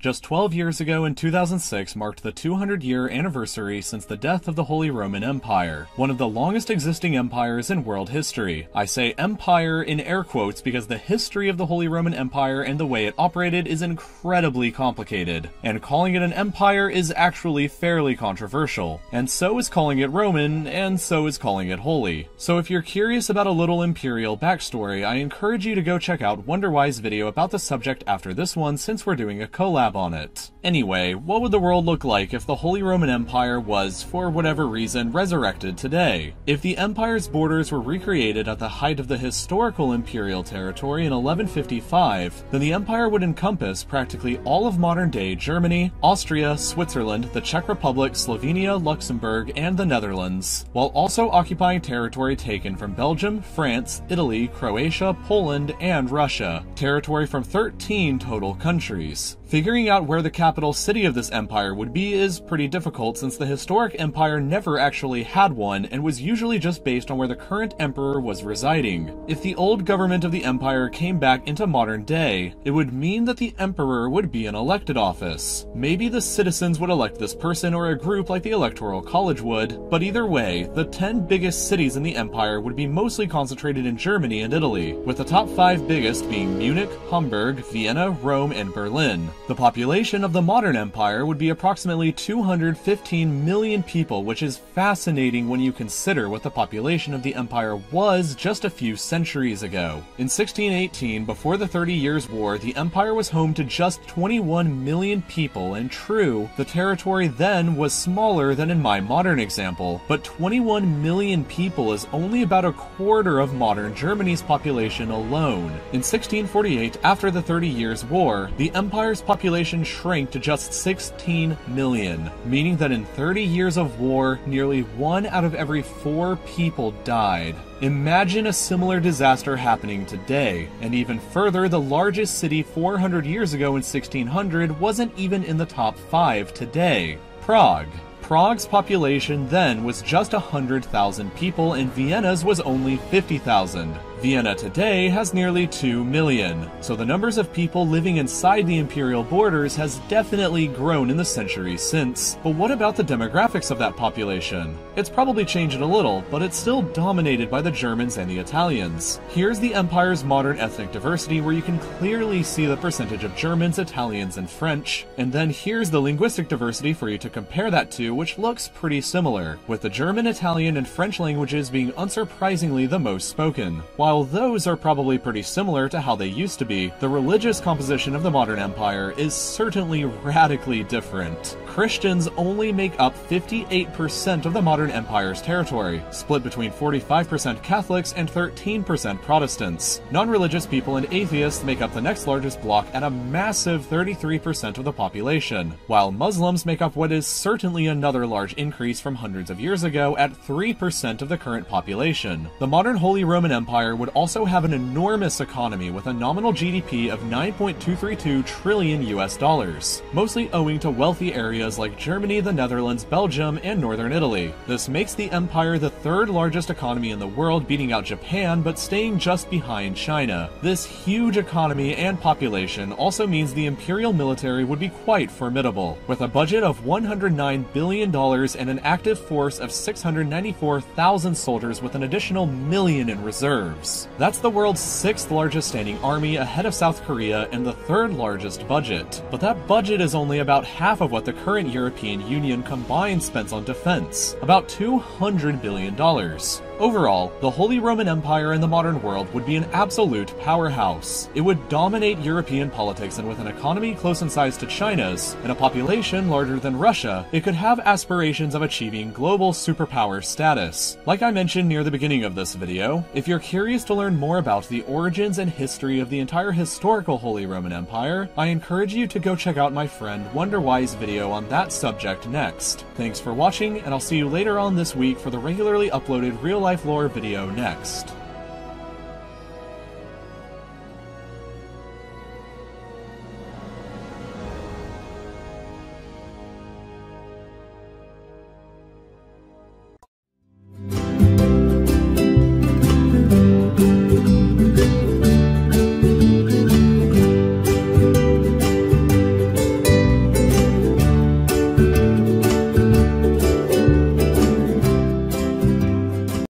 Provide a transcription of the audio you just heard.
Just 12 years ago in 2006 marked the 200-year anniversary since the death of the Holy Roman Empire, one of the longest existing empires in world history. I say empire in air quotes because the history of the Holy Roman Empire and the way it operated is incredibly complicated, and calling it an empire is actually fairly controversial, and so is calling it Roman, and so is calling it holy. So if you're curious about a little imperial backstory, I encourage you to go check out WonderWhy's video about the subject after this one, since we're doing a collab on it. Anyway, what would the world look like if the Holy Roman Empire was, for whatever reason, resurrected today? If the empire's borders were recreated at the height of the historical imperial territory in 1155, then the empire would encompass practically all of modern-day Germany, Austria, Switzerland, the Czech Republic, Slovenia, Luxembourg, and the Netherlands, while also occupying territory taken from Belgium, France, Italy, Croatia, Poland, and Russia, territory from 13 total countries. Figuring out where the capital city of this empire would be is pretty difficult, since the historic empire never actually had one and was usually just based on where the current emperor was residing. If the old government of the empire came back into modern day, it would mean that the emperor would be an elected office. Maybe the citizens would elect this person or a group like the Electoral College would, but either way, the 10 biggest cities in the empire would be mostly concentrated in Germany and Italy, with the top 5 biggest being Munich, Hamburg, Vienna, Rome, and Berlin. The population of the modern empire would be approximately 215 million people, which is fascinating when you consider what the population of the empire was just a few centuries ago. In 1618, before the 30 Years' War, the empire was home to just 21 million people, and true, the territory then was smaller than in my modern example, but 21 million people is only about a quarter of modern Germany's population alone. In 1648, after the 30 Years' War, the empire's population shrank to just 16 million, meaning that in 30 years of war, nearly 1 out of every 4 people died. Imagine a similar disaster happening today, and even further, the largest city 400 years ago in 1600 wasn't even in the top 5 today: Prague. Prague's population then was just 100,000 people, and Vienna's was only 50,000. Vienna today has nearly 2 million, so the numbers of people living inside the imperial borders has definitely grown in the centuries since. But what about the demographics of that population? It's probably changed a little, but it's still dominated by the Germans and the Italians. Here's the empire's modern ethnic diversity, where you can clearly see the percentage of Germans, Italians, and French. And then here's the linguistic diversity for you to compare that to, which looks pretty similar, with the German, Italian, and French languages being unsurprisingly the most spoken. While those are probably pretty similar to how they used to be, the religious composition of the modern empire is certainly radically different. Christians only make up 58% of the modern empire's territory, split between 45% Catholics and 13% Protestants. Non-religious people and atheists make up the next largest bloc at a massive 33% of the population, while Muslims make up what is certainly another large increase from hundreds of years ago at 3% of the current population. The modern Holy Roman Empire would also have an enormous economy with a nominal GDP of $9.232 trillion US, mostly owing to wealthy areas like Germany, the Netherlands, Belgium, and northern Italy. This makes the empire the 3rd largest economy in the world, beating out Japan, but staying just behind China. This huge economy and population also means the imperial military would be quite formidable, with a budget of $109 billion and an active force of 694,000 soldiers with an additional million in reserves. That's the world's 6th largest standing army, ahead of South Korea, and the 3rd largest budget. But that budget is only about half of what the current European Union combined spends on defense, about $200 billion. Overall, the Holy Roman Empire in the modern world would be an absolute powerhouse. It would dominate European politics, and with an economy close in size to China's, and a population larger than Russia, it could have aspirations of achieving global superpower status. Like I mentioned near the beginning of this video, if you're curious to learn more about the origins and history of the entire historical Holy Roman Empire, I encourage you to go check out my friend WonderWhy's video on that subject next. Thanks for watching, and I'll see you later on this week for the regularly uploaded real-life lore video next.